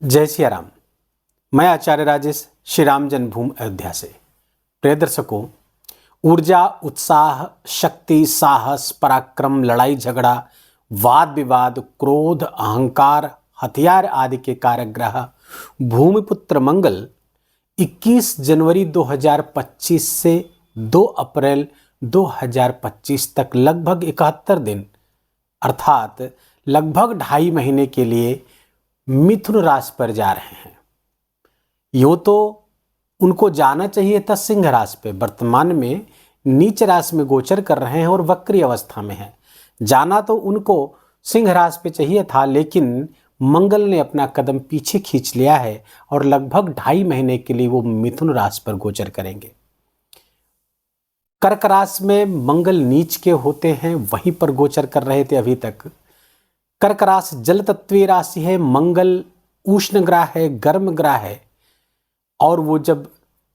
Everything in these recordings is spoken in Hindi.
जय श्री राम। मैं आचार्य राजेश श्री राम जन्मभूमि अयोध्या से। प्रिय दर्शकों, ऊर्जा, उत्साह, शक्ति, साहस, पराक्रम, लड़ाई झगड़ा, वाद विवाद, क्रोध, अहंकार, हथियार आदि के कारक भूमिपुत्र मंगल 21 जनवरी 2025 से 2 अप्रैल 2025 तक लगभग 71 दिन अर्थात लगभग 2.5 महीने के लिए मिथुन राशि पर जा रहे हैं। यूँ तो उनको जाना चाहिए था सिंह राशि पे, वर्तमान में नीच राशि में गोचर कर रहे हैं और वक्री अवस्था में हैं। जाना तो उनको सिंह राशि पे चाहिए था, लेकिन मंगल ने अपना कदम पीछे खींच लिया है और लगभग 2.5 महीने के लिए वो मिथुन राशि पर गोचर करेंगे। कर्क राशि में मंगल नीच के होते हैं, वहीं पर गोचर कर रहे थे अभी तक। कर्क राशि जल तत्वीय राशि है, मंगल उष्ण ग्रह है, गर्म ग्रह है, और वो जब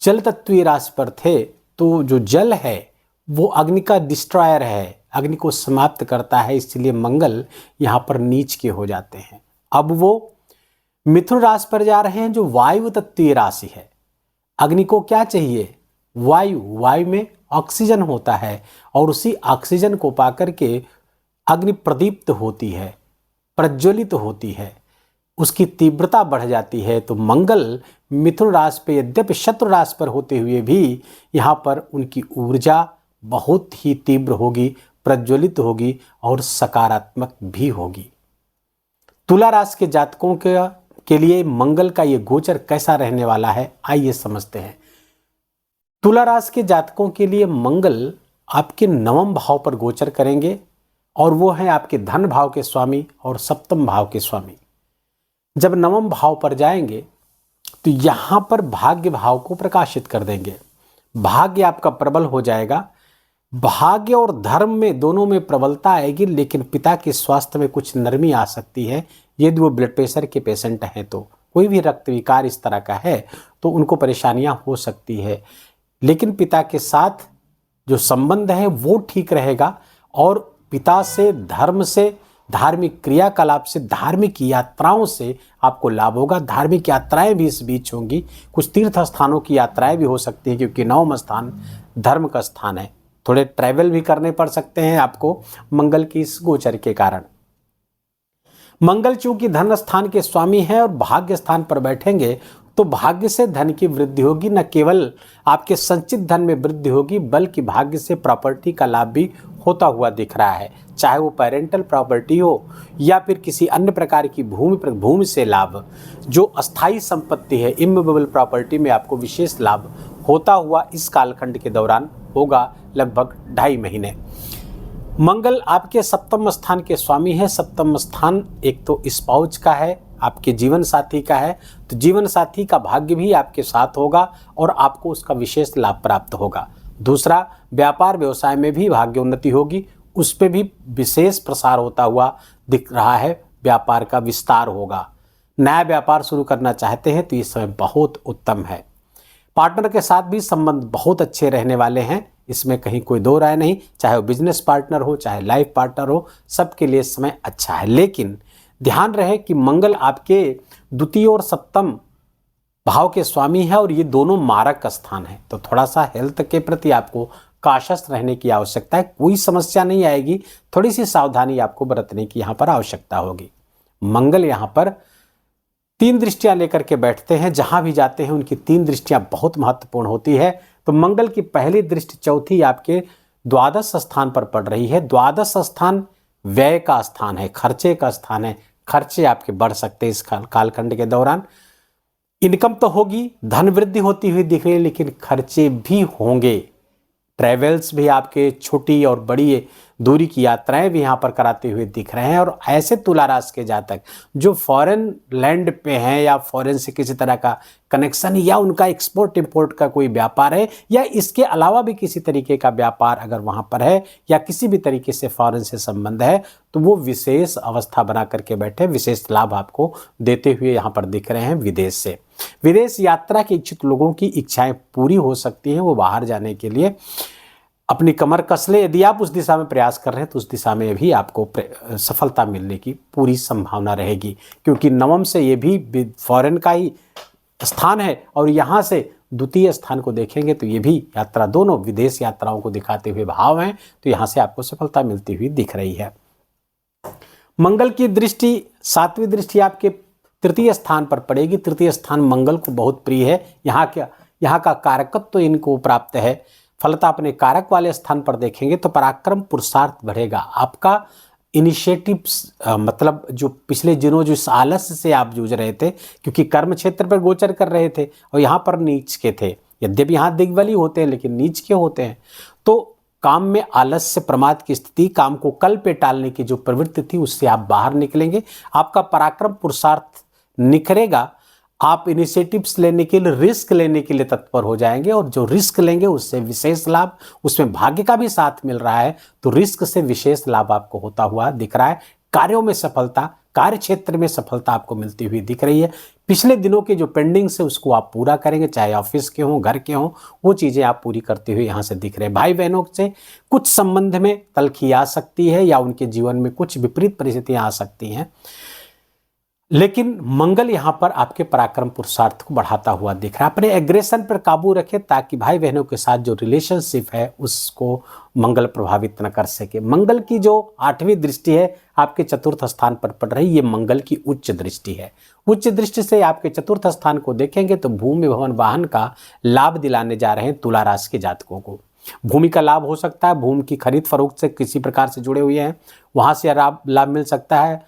जल तत्वीय राशि पर थे तो जो जल है वो अग्नि का डिस्ट्रॉयर है, अग्नि को समाप्त करता है, इसलिए मंगल यहाँ पर नीच के हो जाते हैं। अब वो मिथुन राशि पर जा रहे हैं जो वायु तत्वीय राशि है। अग्नि को क्या चाहिए? वायु। वायु में ऑक्सीजन होता है और उसी ऑक्सीजन को पाकर के अग्नि प्रदीप्त होती है, प्रज्वलित होती है, उसकी तीव्रता बढ़ जाती है। तो मंगल मिथुन राशि पे यद्यपि शत्रु राशि पर होते हुए भी यहाँ पर उनकी ऊर्जा बहुत ही तीव्र होगी, प्रज्वलित होगी और सकारात्मक भी होगी। तुला राशि के जातकों के लिए मंगल का ये गोचर कैसा रहने वाला है, आइए समझते हैं। तुला राशि के जातकों के लिए मंगल आपके 9वें भाव पर गोचर करेंगे और वो हैं आपके धन भाव के स्वामी और 7वें भाव के स्वामी। जब 9वें भाव पर जाएंगे तो यहाँ पर भाग्य भाव को प्रकाशित कर देंगे। भाग्य आपका प्रबल हो जाएगा। भाग्य और धर्म में दोनों में प्रबलता आएगी, लेकिन पिता के स्वास्थ्य में कुछ नरमी आ सकती है। यदि वो ब्लड प्रेशर के पेशेंट हैं तो कोई भी रक्त विकार इस तरह का है तो उनको परेशानियां हो सकती है, लेकिन पिता के साथ जो संबंध है वो ठीक रहेगा और पिता से, धर्म से, धार्मिक क्रियाकलाप से, धार्मिक यात्राओं से आपको लाभ होगा। धार्मिक यात्राएं भी इस बीच होंगी, कुछ तीर्थ स्थानों की यात्राएं भी हो सकती हैं, क्योंकि 9वां स्थान धर्म का स्थान है। थोड़े ट्रैवल भी करने पड़ सकते हैं आपको मंगल की इस गोचर के कारण। मंगल चूंकि धन स्थान के स्वामी हैं और भाग्य स्थान पर बैठेंगे तो भाग्य से धन की वृद्धि होगी। न केवल आपके संचित धन में वृद्धि होगी, बल्कि भाग्य से प्रॉपर्टी का लाभ भी होता हुआ दिख रहा है, चाहे वो पेरेंटल प्रॉपर्टी हो या फिर किसी अन्य प्रकार की भूमि से लाभ। जो अस्थाई संपत्ति है, इमूवेबल प्रॉपर्टी में आपको विशेष लाभ होता हुआ इस कालखंड के दौरान होगा, लगभग 2.5 महीने। मंगल आपके 7वें स्थान के स्वामी है। 7वां स्थान एक तो स्पाउस का है, आपके जीवन साथी का है, तो जीवन साथी का भाग्य भी आपके साथ होगा और आपको उसका विशेष लाभ प्राप्त होगा। दूसरा, व्यापार व्यवसाय में भी भाग्योन्नति होगी, उस पर भी विशेष प्रसार होता हुआ दिख रहा है, व्यापार का विस्तार होगा। नया व्यापार शुरू करना चाहते हैं तो इस समय बहुत उत्तम है। पार्टनर के साथ भी संबंध बहुत अच्छे रहने वाले हैं, इसमें कहीं कोई दो राय नहीं, चाहे वो बिजनेस पार्टनर हो, चाहे लाइफ पार्टनर हो, सबके लिए समय अच्छा है। लेकिन ध्यान रहे कि मंगल आपके 2य और 7वें भाव के स्वामी है और ये दोनों मारक स्थान है, तो थोड़ा सा हेल्थ के प्रति आपको काशस रहने की आवश्यकता है। कोई समस्या नहीं आएगी, थोड़ी सी सावधानी आपको बरतने की यहाँ पर आवश्यकता होगी। मंगल यहाँ पर 3 दृष्टियां लेकर के बैठते हैं, जहां भी जाते हैं उनकी 3 दृष्टियां बहुत महत्वपूर्ण होती है। तो मंगल की पहली दृष्टि, चौथी आपके द्वादश स्थान पर पड़ रही है। द्वादश स्थान व्यय का स्थान है, खर्चे का स्थान है। खर्चे आपके बढ़ सकते हैं इस कालखंड के दौरान। इनकम तो होगी, धन वृद्धि होती हुई दिख रही है, लेकिन खर्चे भी होंगे। ट्रैवल्स भी आपके छोटी और बड़ी दूरी की यात्राएं भी यहाँ पर कराते हुए दिख रहे हैं। और ऐसे तुला राशि के जातक जो फॉरेन लैंड पे हैं या फॉरेन से किसी तरह का कनेक्शन या उनका एक्सपोर्ट इंपोर्ट का कोई व्यापार है या इसके अलावा भी किसी तरीके का व्यापार अगर वहाँ पर है या किसी भी तरीके से फॉरेन से संबंध है, तो वो विशेष अवस्था बना करके बैठे, विशेष लाभ आपको देते हुए यहाँ पर दिख रहे हैं। विदेश से, विदेश यात्रा के इच्छुक लोगों की इच्छाएं पूरी हो सकती हैं, वो बाहर जाने के लिए अपनी कमर कस ले। यदि आप उस दिशा में प्रयास कर रहे हैं तो उस दिशा में भी आपको सफलता मिलने की पूरी संभावना रहेगी, क्योंकि नवम से ये भी फॉरेन का ही स्थान है और यहाँ से द्वितीय स्थान को देखेंगे तो ये भी यात्रा, दोनों विदेश यात्राओं को दिखाते हुए भाव हैं, तो यहाँ से आपको सफलता मिलती हुई दिख रही है। मंगल की दृष्टि, सातवीं दृष्टि आपके तृतीय स्थान पर पड़ेगी। तृतीय स्थान मंगल को बहुत प्रिय है। यहाँ का कारकत्व तो इनको प्राप्त है। फलता अपने कारक वाले स्थान पर देखेंगे तो पराक्रम पुरुषार्थ बढ़ेगा। आपका इनिशिएटिव, मतलब जो पिछले दिनों जो इस आलस्य से आप जूझ रहे थे, क्योंकि कर्म क्षेत्र पर गोचर कर रहे थे और यहाँ पर नीच के थे, यद्यपि यहाँ दिग्बली होते हैं लेकिन नीच के होते हैं, तो काम में आलस्य प्रमाद की स्थिति, काम को कल पे टालने की जो प्रवृत्ति थी उससे आप बाहर निकलेंगे। आपका पराक्रम पुरुषार्थ निखरेगा। आप इनिशिएटिव्स लेने के लिए, रिस्क लेने के लिए तत्पर हो जाएंगे और जो रिस्क लेंगे उससे विशेष लाभ, उसमें भाग्य का भी साथ मिल रहा है, तो रिस्क से विशेष लाभ आपको होता हुआ दिख रहा है। कार्यों में सफलता, कार्य क्षेत्र में सफलता आपको मिलती हुई दिख रही है। पिछले दिनों के जो पेंडिंग से उसको आप पूरा करेंगे, चाहे ऑफिस के हों, घर के हों, वो चीज़ें आप पूरी करते हुए यहाँ से दिख रहे हैं। भाई बहनों से कुछ संबंध में तल्खी आ सकती है या उनके जीवन में कुछ विपरीत परिस्थितियाँ आ सकती हैं, लेकिन मंगल यहाँ पर आपके पराक्रम पुरुषार्थ को बढ़ाता हुआ दिख रहा है। अपने एग्रेशन पर काबू रखें ताकि भाई बहनों के साथ जो रिलेशनशिप है उसको मंगल प्रभावित न कर सके। मंगल की जो 8वीं दृष्टि है आपके चतुर्थ स्थान पर पड़ रही, ये मंगल की उच्च दृष्टि है। उच्च दृष्टि से आपके चतुर्थ स्थान को देखेंगे तो भूमि भवन वाहन का लाभ दिलाने जा रहे हैं तुला राशि के जातकों को। भूमि का लाभ हो सकता है, भूमि की खरीद फरोख्त से किसी प्रकार से जुड़े हुए हैं, वहाँ से लाभ मिल सकता है।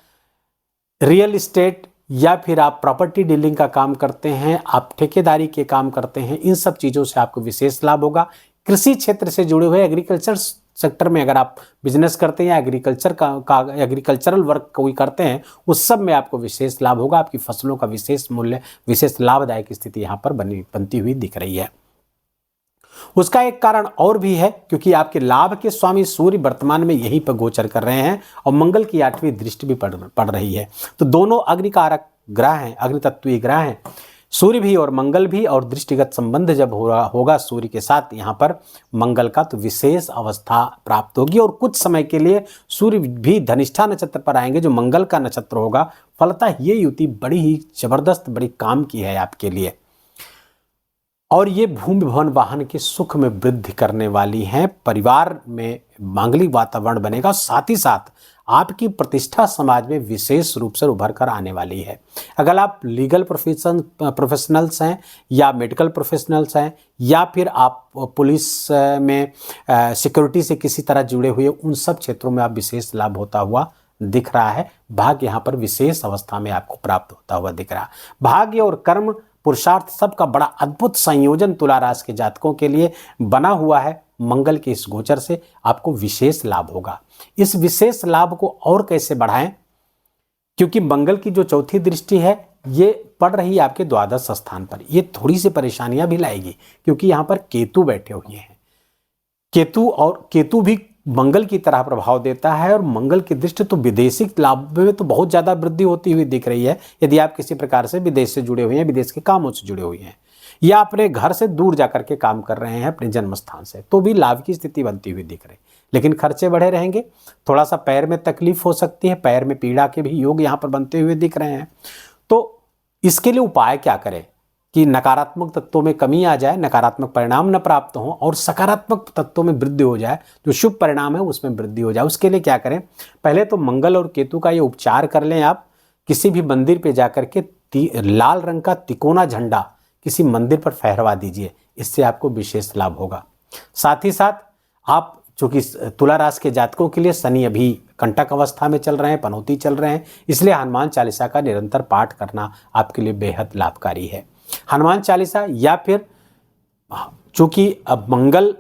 रियल एस्टेट या फिर आप प्रॉपर्टी डीलिंग का काम करते हैं, आप ठेकेदारी के काम करते हैं, इन सब चीज़ों से आपको विशेष लाभ होगा। कृषि क्षेत्र से जुड़े हुए एग्रीकल्चर सेक्टर में अगर आप बिजनेस करते हैं या एग्रीकल्चरल वर्क कोई करते हैं, उस सब में आपको विशेष लाभ होगा। आपकी फसलों का विशेष मूल्य, विशेष लाभदायक स्थिति यहाँ पर बनती हुई दिख रही है। उसका एक कारण और भी है, क्योंकि आपके लाभ के स्वामी सूर्य वर्तमान में यहीं पर गोचर कर रहे हैं और मंगल की 8वीं दृष्टि भी पड़ रही है। तो दोनों अग्निकारक ग्रह हैं, अग्नितत्वीय ग्रह हैं, सूर्य भी और मंगल भी, और दृष्टिगत संबंध जब होगा सूर्य के साथ यहाँ पर मंगल का, तो विशेष अवस्था प्राप्त होगी। और कुछ समय के लिए सूर्य भी धनिष्ठा नक्षत्र पर आएंगे जो मंगल का नक्षत्र होगा। फलतः ये युति बड़ी ही जबरदस्त, बड़ी काम की है आपके लिए, और ये भूमि भवन वाहन के सुख में वृद्धि करने वाली हैं। परिवार में मांगलिक वातावरण बनेगा, साथ ही साथ आपकी प्रतिष्ठा समाज में विशेष रूप से उभर कर आने वाली है। अगर आप लीगल प्रोफेशनल्स हैं या मेडिकल प्रोफेशनल्स हैं या फिर आप पुलिस में सिक्योरिटी से किसी तरह जुड़े हुए, उन सब क्षेत्रों में आप विशेष लाभ होता हुआ दिख रहा है। भाग्य यहाँ पर विशेष अवस्था में आपको प्राप्त होता हुआ दिख रहा है। भाग्य और कर्म पुरुषार्थ सबका बड़ा अद्भुत संयोजन तुला राशि के जातकों के लिए बना हुआ है। मंगल के इस गोचर से आपको विशेष लाभ होगा। इस विशेष लाभ को और कैसे बढ़ाएं, क्योंकि मंगल की जो 4थी दृष्टि है ये पड़ रही है आपके द्वादश स्थान पर। ये थोड़ी सी परेशानियां भी लाएगी, क्योंकि यहाँ पर केतु बैठे हुए हैं। केतु भी मंगल की तरह प्रभाव देता है, और मंगल की दृष्टि तो विदेशी लाभ में तो बहुत ज़्यादा वृद्धि होती हुई दिख रही है। यदि आप किसी प्रकार से विदेश से जुड़े हुए हैं, विदेश के कामों से जुड़े हुए हैं, या अपने घर से दूर जाकर के काम कर रहे हैं अपने जन्म स्थान से, तो भी लाभ की स्थिति बनती हुई दिख रही। लेकिन खर्चे बढ़े रहेंगे, थोड़ा सा पैर में तकलीफ हो सकती है, पैर में पीड़ा के भी योग यहाँ पर बनते हुए दिख रहे हैं। तो इसके लिए उपाय क्या करें कि नकारात्मक तत्वों में कमी आ जाए, नकारात्मक परिणाम न प्राप्त हो और सकारात्मक तत्वों में वृद्धि हो जाए, जो शुभ परिणाम है उसमें वृद्धि हो जाए। उसके लिए क्या करें, पहले तो मंगल और केतु का ये उपचार कर लें। आप किसी भी मंदिर पे जाकर के लाल रंग का तिकोना झंडा किसी मंदिर पर फहरवा दीजिए, इससे आपको विशेष लाभ होगा। साथ ही साथ आप, चूँकि तुला राशि के जातकों के लिए शनि अभी कंटक अवस्था में चल रहे हैं, पनौती चल रहे हैं, इसलिए हनुमान चालीसा का निरंतर पाठ करना आपके लिए बेहद लाभकारी है। हनुमान चालीसा, या फिर चूंकि अब मंगल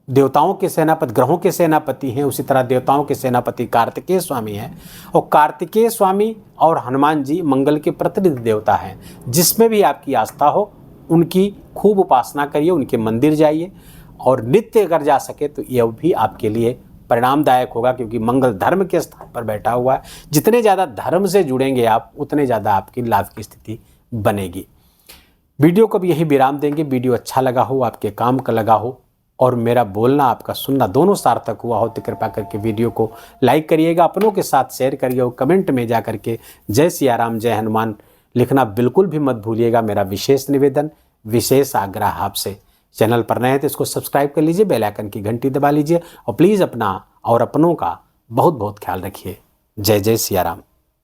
देवताओं के सेनापति, ग्रहों के सेनापति हैं, उसी तरह देवताओं के सेनापति कार्तिकेय स्वामी हैं, और कार्तिकेय स्वामी और हनुमान जी मंगल के प्रतिनिधि देवता हैं। जिसमें भी आपकी आस्था हो उनकी खूब उपासना करिए, उनके मंदिर जाइए, और नित्य अगर जा सके तो यह भी आपके लिए परिणामदायक होगा, क्योंकि मंगल धर्म के स्थान पर बैठा हुआ है। जितने ज़्यादा धर्म से जुड़ेंगे आप, उतने ज़्यादा आपकी लाभ की स्थिति बनेगी। वीडियो को भी यही विराम देंगे। वीडियो अच्छा लगा हो, आपके काम का लगा हो, और मेरा बोलना, आपका सुनना दोनों सार्थक हुआ हो तो कृपा करके वीडियो को लाइक करिएगा, अपनों के साथ शेयर करिए और कमेंट में जा करके जय सिया राम जय हनुमान लिखना बिल्कुल भी मत भूलिएगा। मेरा विशेष निवेदन, विशेष आग्रह आपसे। चैनल पर नए हैं तो इसको सब्सक्राइब कर लीजिए, बेल आइकन की घंटी दबा लीजिए और प्लीज़ अपना और अपनों का बहुत बहुत ख्याल रखिए। जय जय सिया राम।